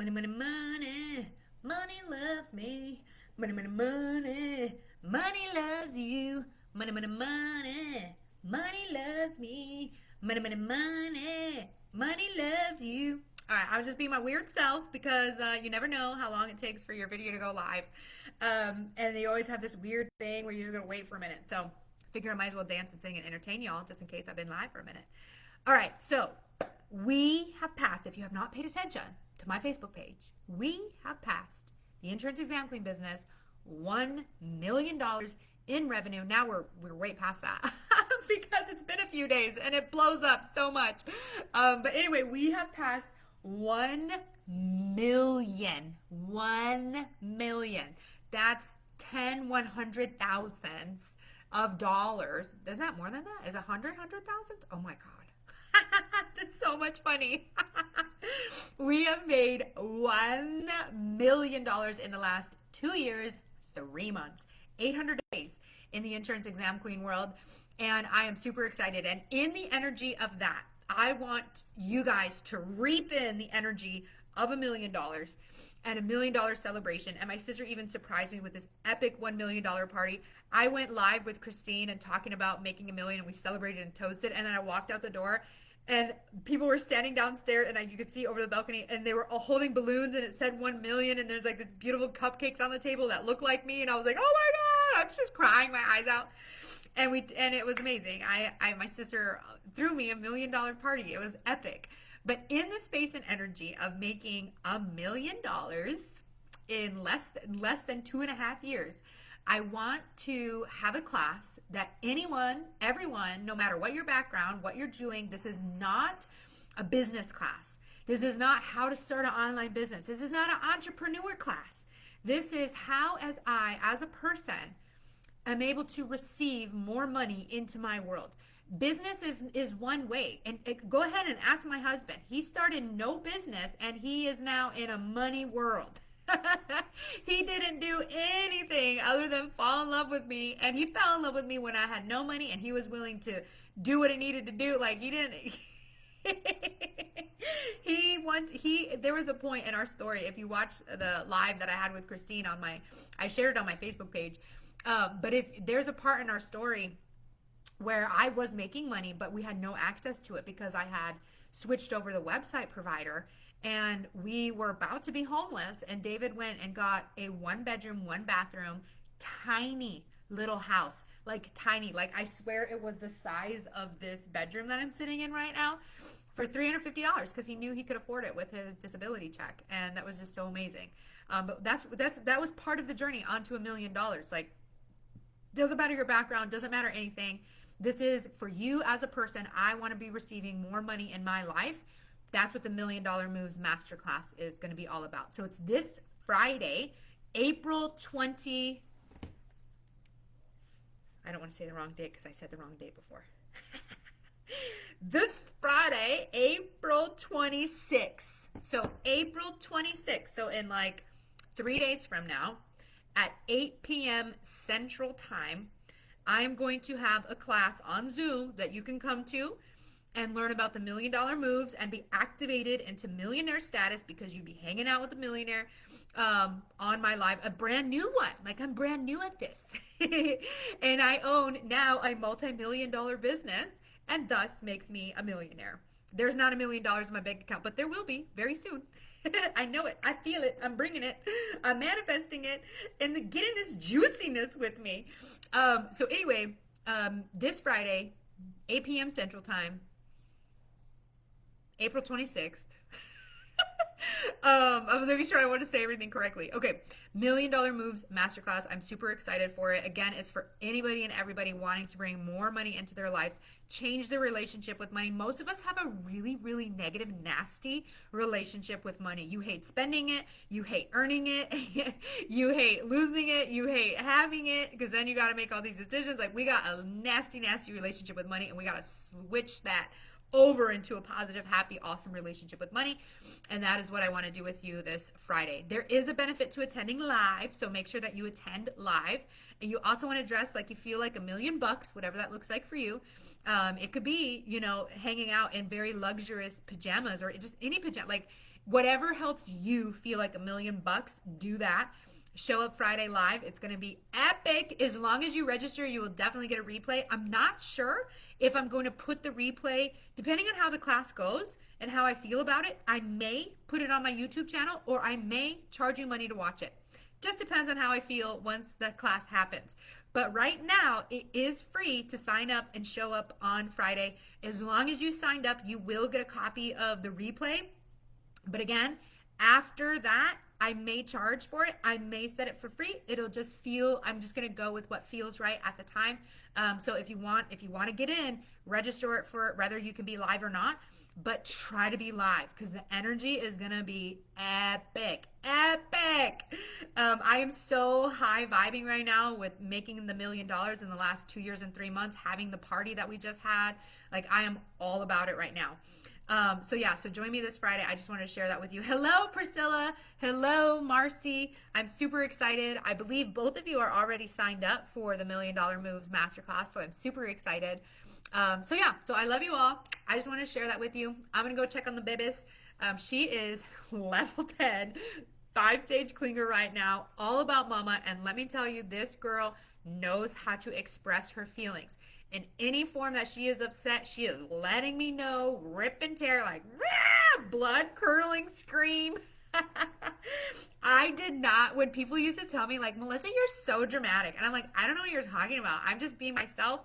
Money, money, money. Money loves me. Money, money, money. Money loves you. Money, money, money. Money loves me. Money, money, money. Money loves you. All right, I'll just be my weird self because you never know how long it takes for your video to go live. And they always have this weird thing where you're going to wait for a minute. So I figure I might as well dance and sing and entertain y'all just in case I've been live for a minute. All right, so we have passed, if you have not paid attention to my Facebook page, we have passed the insurance exam queen business $1 million in revenue. Now we're way past that because it's been a few days and it blows up so much. But anyway, we have passed 1 million. 1 million. That's 100,000 of dollars. Isn't that more than that? Is it 100,000? Oh my God. That's so much funny. We have made $1 million in the last 2 years, 3 months, 800 days in the insurance exam queen world. And I am super excited. And in the energy of that, I want you guys to reap in the energy of $1 million and $1 million celebration. And my sister even surprised me with this epic $1 million party. I went live with Christine and talking about making $1 million, and we celebrated and toasted. And then I walked out the door and people were standing downstairs, and you could see over the balcony, and they were all holding balloons, and it said 1 million, and there's like this beautiful cupcakes on the table that look like me. And I was like, oh my God, I'm just crying my eyes out. And it was amazing. My sister threw me $1 million party. It was epic. But in the space and energy of making $1 million in less than 2.5 years, I want to have a class that everyone, no matter what your background, what you're doing, this is not a business class. This is not how to start an online business. This is not an entrepreneur class. This is how, as a person, I'm able to receive more money into my world. Business is one way. And go ahead and ask my husband. He started no business and he is now in a money world. He didn't do anything other than fall in love with me. And he fell in love with me when I had no money, and he was willing to do what he needed to do. Like, he didn't. There was a point in our story, if you watch the live that I had with Christine I shared it on my Facebook page. But if there's a part in our story where I was making money, but we had no access to it because I had switched over the website provider, and we were about to be homeless, and David went and got a 1-bedroom, 1-bathroom, tiny little house, like tiny, like I swear it was the size of this bedroom that I'm sitting in right now, for $350 because he knew he could afford it with his disability check. And that was just so amazing. But that was part of the journey onto $1 million. Like, doesn't matter your background, doesn't matter anything. This is for you as a person. I want to be receiving more money in my life. That's what the $1 Million Moves Masterclass is going to be all about. So it's this Friday, April 20. I don't want to say the wrong date because I said the wrong date before. This Friday, April 26th. So April 26th. So in like 3 days from now, at 8 p.m. Central Time, I am going to have a class on Zoom that you can come to and learn about the $1 Million Moves and be activated into millionaire status, because you'll be hanging out with a millionaire on my live, a brand new one. Like, I'm brand new at this. And I own now a multi-million-dollar business, and thus makes me a millionaire. There's not $1 million in my bank account, but there will be very soon. I know it. I feel it. I'm bringing it. I'm manifesting it and getting this juiciness with me. So anyway, this Friday, 8 p.m. Central Time, April 26th. I was making sure I wanted to say everything correctly. Okay, $1 Million Moves Masterclass. I'm super excited for it. Again, it's for anybody and everybody wanting to bring more money into their lives, change their relationship with money. Most of us have a really, really negative, nasty relationship with money. You hate spending it. You hate earning it. You hate losing it. You hate having it, because then you got to make all these decisions. Like, we got a nasty, nasty relationship with money, and we got to switch that over into a positive, happy, awesome relationship with money. And that is what I want to do with you this Friday. There is a benefit to attending live, so make sure that you attend live. And you also want to dress like you feel like $1 million, whatever that looks like for you. It could be, hanging out in very luxurious pajamas, or just any pajama. Like, whatever helps you feel like $1,000,000, do that. Show up Friday live. It's going to be epic. As long as you register, you will definitely get a replay. I'm not sure if I'm going to put the replay, depending on how the class goes and how I feel about it. I may put it on my YouTube channel, or I may charge you money to watch it. Just depends on how I feel once the class happens. But right now, it is free to sign up and show up on Friday. As long as you signed up, you will get a copy of the replay. But again, after that, I may charge for it. I may set it for free. It'll just feel, I'm just going to go with what feels right at the time. So if you want to get in, register it for whether you can be live or not, but try to be live because the energy is going to be epic. I am so high vibing right now with making the $1,000,000 in the last 2 years and 3 months, having the party that we just had. Like, I am all about it right now. So join me this Friday. I just wanted to share that with you. Hello, Priscilla. Hello, Marcy. I'm super excited. I believe both of you are already signed up for the $1,000,000 Moves Masterclass, so I'm super excited. So I love you all. I just want to share that with you. I'm going to go check on the babies. She is level 10, 5-stage clinger right now, all about mama. And let me tell you, this girl knows how to express her feelings. In any form that she is upset, she is letting me know, rip and tear, like, blood curdling scream. I did not, when people used to tell me, like, Melissa, you're so dramatic. And I'm like, I don't know what you're talking about. I'm just being myself.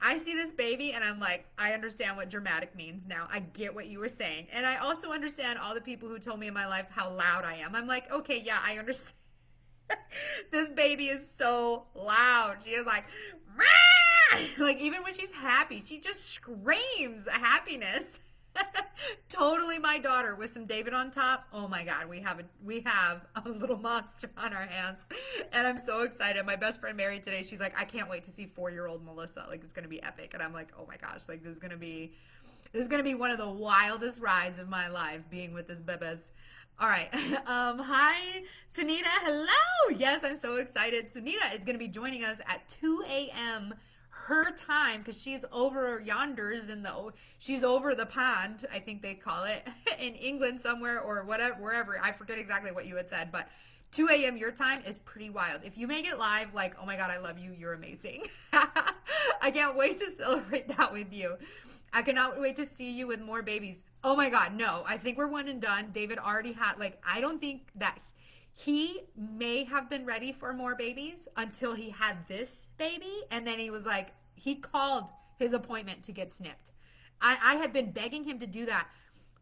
I see this baby and I'm like, I understand what dramatic means now. I get what you were saying. And I also understand all the people who told me in my life how loud I am. I'm like, okay, yeah, I understand. This baby is so loud. She is like, like even when she's happy, she just screams happiness. Totally my daughter with some David on top. Oh my God, we have a little monster on our hands, and I'm so excited. My best friend married today. She's like, I can't wait to see 4-year-old Melissa. Like, it's gonna be epic. And I'm like, oh my gosh, like this is gonna be one of the wildest rides of my life, being with this bebes. All right. Hi, Sunita. Hello. Yes, I'm so excited. Sunita is going to be joining us at 2 a.m. her time because she's over yonders she's over the pond, I think they call it, in England somewhere or whatever, wherever. I forget exactly what you had said, but 2 a.m. your time is pretty wild. If you make it live, like, oh my God, I love you. You're amazing. I can't wait to celebrate that with you. I cannot wait to see you with more babies. Oh my God, no. I think we're one and done. David already had, like, I don't think that he may have been ready for more babies until he had this baby. And then he was like, he called his appointment to get snipped. I had been begging him to do that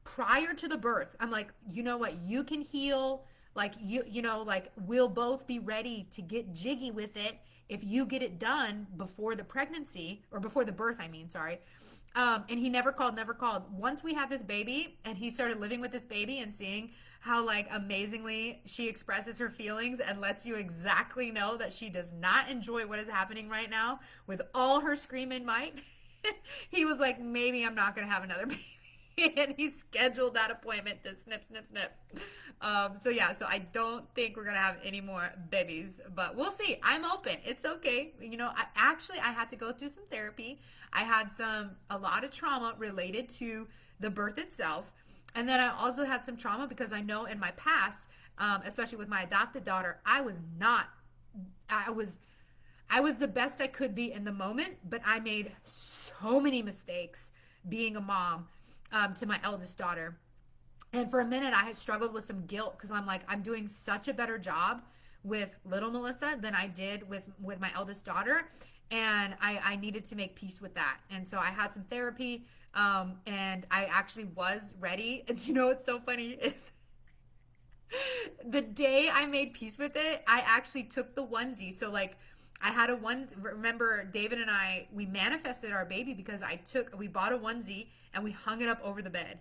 prior to the birth. I'm like, you know what? You can heal. Like, you know, like, we'll both be ready to get jiggy with it if you get it done before the pregnancy, or before the birth, I mean, sorry. And he never called. Once we had this baby and he started living with this baby and seeing how, like, amazingly she expresses her feelings and lets you exactly know that she does not enjoy what is happening right now with all her screaming might, he was like, maybe I'm not going to have another baby. And he scheduled that appointment to snip. So I don't think we're going to have any more babies, but we'll see. I'm open. It's okay. You know, I had to go through some therapy. I had a lot of trauma related to the birth itself. And then I also had some trauma because I know in my past, especially with my adopted daughter, I was the best I could be in the moment, but I made so many mistakes being a mom to my eldest daughter. And for a minute, I had struggled with some guilt because I'm like, I'm doing such a better job with little Melissa than I did with my eldest daughter. And I needed to make peace with that. And so I had some therapy, and I actually was ready. And you know what's so funny is the day I made peace with it, I actually took the onesie. So, like, I had a onesie. Remember, David and I, we manifested our baby because we bought a onesie and we hung it up over the bed.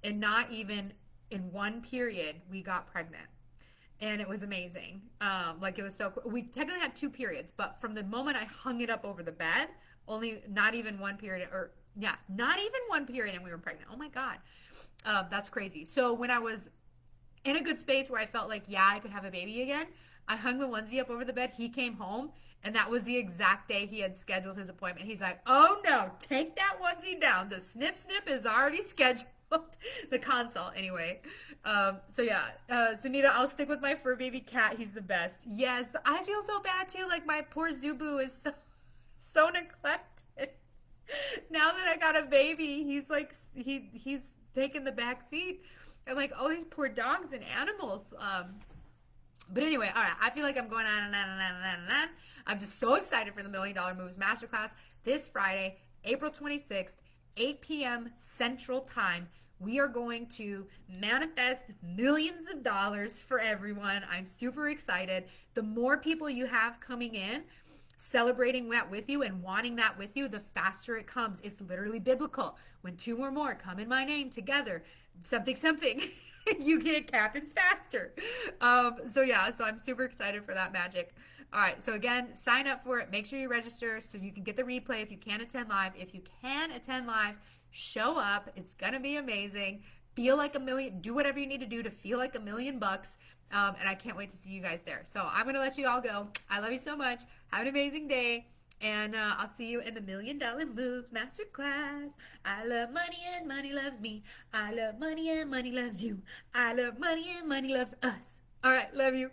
And not even in one period, we got pregnant. And it was amazing. Like, it was so cool. We technically had 2 periods, but from the moment I hung it up over the bed, not even one period, and we were pregnant. Oh my God. That's crazy. So when I was in a good space where I felt like, yeah, I could have a baby again, I hung the onesie up over the bed. He came home, and that was the exact day he had scheduled his appointment. He's like, oh no, take that onesie down. The snip is already scheduled. The consult, anyway. So yeah, Sunita, I'll stick with my fur baby cat. He's the best. Yes, I feel so bad too. Like my poor Zubu is so neglected. Now that I got a baby, he's like he's taking the back seat. And like all these poor dogs and animals. But anyway, all right. I feel like I'm going on and on and on and on and on. I'm just so excited for the $1 Million Moves Masterclass this Friday, April 26th, 8 p.m. Central Time. We are going to manifest millions of dollars for everyone. I'm super excited. The more people you have coming in, celebrating that with you and wanting that with you, the faster it comes. It's literally biblical. When two or more come in my name together, something, something, you get captains faster. So I'm super excited for that magic. All right. So again, sign up for it. Make sure you register so you can get the replay if you can't attend live. If you can attend live, show up. It's going to be amazing. Feel like a million, do whatever you need to do to feel like $1 million. And I can't wait to see you guys there. So I'm going to let you all go. I love you so much. Have an amazing day. And I'll see you in the $1 Million Moves Masterclass. I love money and money loves me. I love money and money loves you. I love money and money loves us. All right. Love you.